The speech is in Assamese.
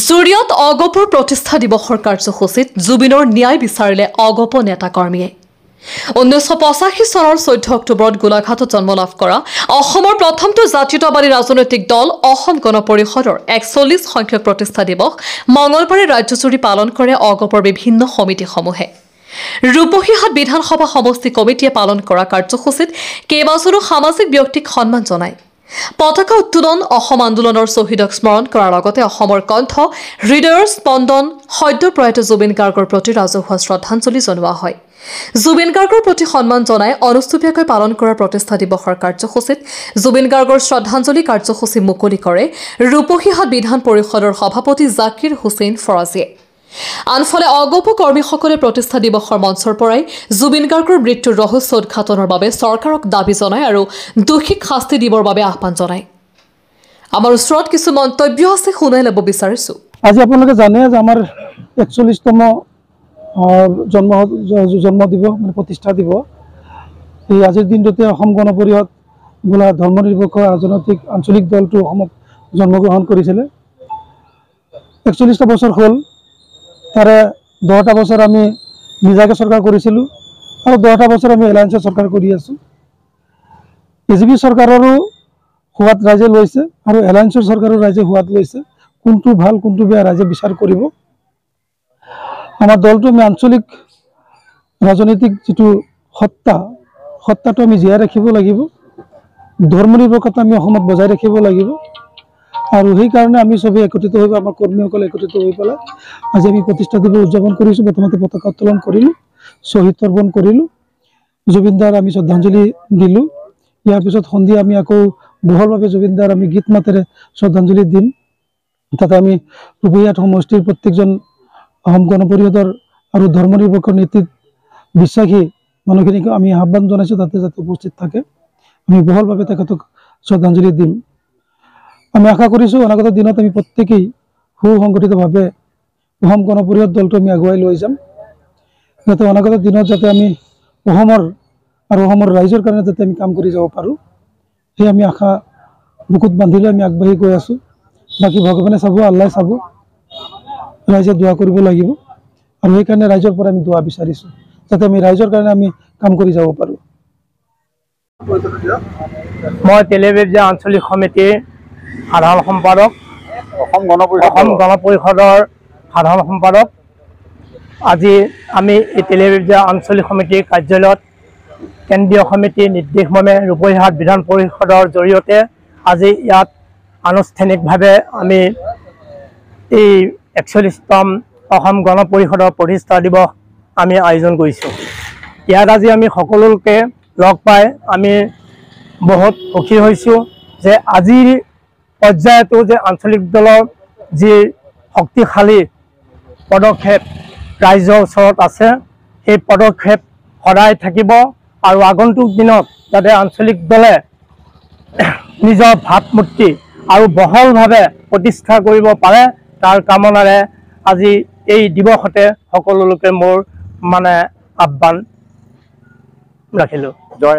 জুৰিয়ত অগপৰ প্ৰতিষ্ঠা দিৱসৰ কাৰ্যসূচীত জুবিনৰ ন্যায় বিচাৰিলে অগপ নেতা কৰ্মীয়ে 1985 চনৰ 14 অক্টোবৰত গোলাঘাটত জন্ম লাভ কৰা অসমৰ প্ৰথমটো জাতীয়তাবাদী ৰাজনৈতিক দল অসম গণ পৰিষদৰ 41 সংখ্যক প্ৰতিষ্ঠা দিৱস মঙলবাৰে ৰাজ্যজুৰি পালন কৰে অগপৰ বিভিন্ন সমিতিসমূহে। ৰূপহীহাট বিধানসভা সমষ্টি কমিটিয়ে পালন কৰা কাৰ্যসূচীত কেইবাজনো সামাজিক ব্যক্তিক সন্মান জনায়। পতাকা উত্তোলন অসম আন্দোলনৰ শ্বহীদক স্মৰণ কৰাৰ লগতে অসমৰ কণ্ঠ হৃদয়ৰ স্পন্দন সদ্যপ্ৰয়াত জুবিন গাৰ্গৰ প্ৰতি ৰাজহুৱা শ্ৰদ্ধাঞ্জলি জনোৱা হয়। জুবিন গাৰ্গৰ প্ৰতি সন্মান জনাই অনুষ্ঠুপীয়াকৈ পালন কৰা প্ৰতিষ্ঠা দিৱসৰ কাৰ্যসূচীত জুবিন গাৰ্গৰ শ্ৰদ্ধাঞ্জলি কাৰ্যসূচী মুকলি কৰে ৰূপহীহাট বিধান পৰিষদৰ সভাপতি জাকিৰ হুছেইন ফৰাজীয়ে। আনফালে অগপ কৰ্মীসকলে প্ৰতিষ্ঠা দিৱসৰ মঞ্চৰ পৰাই জুবিন গাৰ্গৰ মৃত্যুৰ ৰহস্য উদ্ঘাটনৰ বাবে চৰকাৰক দাবী জনায় আৰু দোষীক শাস্তি দিবৰ বাবে আহ্বান জনায়। আমাৰ ওচৰত কিছু মন্তব্য আছে, শুনাই ল'ব বিচাৰিছো। আজি আপোনালোকে জানে যে আমাৰ 41তম জন্ম দিব মানে প্ৰতিষ্ঠা দিব। এই আজিৰ দিনটোতে অসম গণ পৰিষদ বোলা ধৰ্মনিৰপেক্ষ ৰাজনৈতিক আঞ্চলিক দলটো অসমত জন্মগ্ৰহণ কৰিছিলে। 41টা বছৰ হ'ল। তাৰে 10টা বছৰ আমি নিজাকে চৰকাৰ কৰিছিলোঁ আৰু 10টা বছৰ আমি এলায়েন্সৰ চৰকাৰ কৰি আছোঁ। বিজেপি চৰকাৰৰো সোৱাদ ৰাইজে লৈছে আৰু এলায়েন্সৰ চৰকাৰৰ ৰাইজে সোৱাদ লৈছে। কোনটো ভাল কোনটো বেয়া ৰাইজে বিচাৰ কৰিব। আমাৰ দলটো আমি আঞ্চলিক ৰাজনৈতিক যিটো সত্তাটো আমি জীয়াই ৰাখিব লাগিব। ধৰ্মনিৰপেক্ষতা আমি অসমত বজাই ৰাখিব লাগিব আৰু সেইকাৰণে আমি চবেই একত্ৰিত হৈ আমাৰ কৰ্মীসকলে একত্ৰিত হৈ পেলাই আজি আমি প্ৰতিষ্ঠা দিৱস উদযাপন কৰিছোঁ। প্ৰথমতে পতাকা উত্তোলন কৰিলোঁ, শ্বহীদ তৰ্পণ কৰিলোঁ, জুবিন দাৰ আমি শ্ৰদ্ধাঞ্জলি দিলোঁ। ইয়াৰ পিছত সন্ধিয়া আমি আকৌ বহলভাৱে জুবিন দাৰ আমি গীত মাতেৰে শ্ৰদ্ধাঞ্জলি দিম। তাতে আমি ৰূপহীহাট সমষ্টিৰ প্ৰত্যেকজন অসম গণ পৰিষদৰ আৰু ধৰ্মনিৰপেক্ষ নীতিত বিশ্বাসী মানুহখিনিক আমি আহ্বান জনাইছোঁ তাতে যাতে উপস্থিত থাকে। আমি বহলভাৱে তেখেতক শ্ৰদ্ধাঞ্জলি দিম। আমি আশা কৰিছোঁ অনাগত দিনত আমি প্ৰত্যেকেই সুসংগঠিতভাৱে অসম গণ পৰিষদ দলটো আমি আগুৱাই লৈ যাম, যাতে অনাগত দিনত যাতে আমি অসমৰ ৰাইজৰ কাৰণে যাতে আমি কাম কৰি যাব পাৰোঁ। সেই আমি আশা বুকুত বান্ধিলৈ আমি আগবাঢ়ি গৈ আছোঁ। বাকী ভগৱানে চাব, আল্লাই চাব, ৰাইজে দোৱা কৰিব লাগিব আৰু সেইকাৰণে ৰাইজৰ পৰা আমি দোৱা বিচাৰিছোঁ যাতে আমি ৰাইজৰ কাৰণে আমি কাম কৰি যাব পাৰোঁ। মই তেলেবেজীয়া আঞ্চলিক সমিতিৰ সাধাৰণ সম্পাদক, অসম গণ পৰিষদৰ সাধাৰণ সম্পাদক। আজি আমি এই তেলেবেজীয়া আঞ্চলিক সমিতিৰ কাৰ্যালয়ত কেন্দ্ৰীয় সমিতিৰ নিৰ্দেশমৰ্মে ৰূপহীহাট বিধান পৰিষদৰ জৰিয়তে আজি ইয়াত আনুষ্ঠানিকভাৱে আমি এই 41তম অসম গণ পৰিষদৰ প্ৰতিষ্ঠা দিৱস আমি আয়োজন কৰিছোঁ। ইয়াত আজি আমি সকলোকে লগ পাই আমি বহুত সুখী হৈছোঁ যে আজিৰ পৰ্যায়তো যে আঞ্চলিক দলৰ যি শক্তিশালী পদক্ষেপ ৰাইজৰ ওচৰত আছে, সেই পদক্ষেপ সদায় থাকিব আৰু আগন্তুক দিনত যাতে আঞ্চলিক দলে নিজৰ ভাৱমূৰ্তি আৰু বহলভাৱে প্ৰতিষ্ঠা কৰিব পাৰে তাৰ কামনাৰে আজি এই দিৱসতে সকলো লোকে মোৰ আহ্বান ৰাখিলোঁ।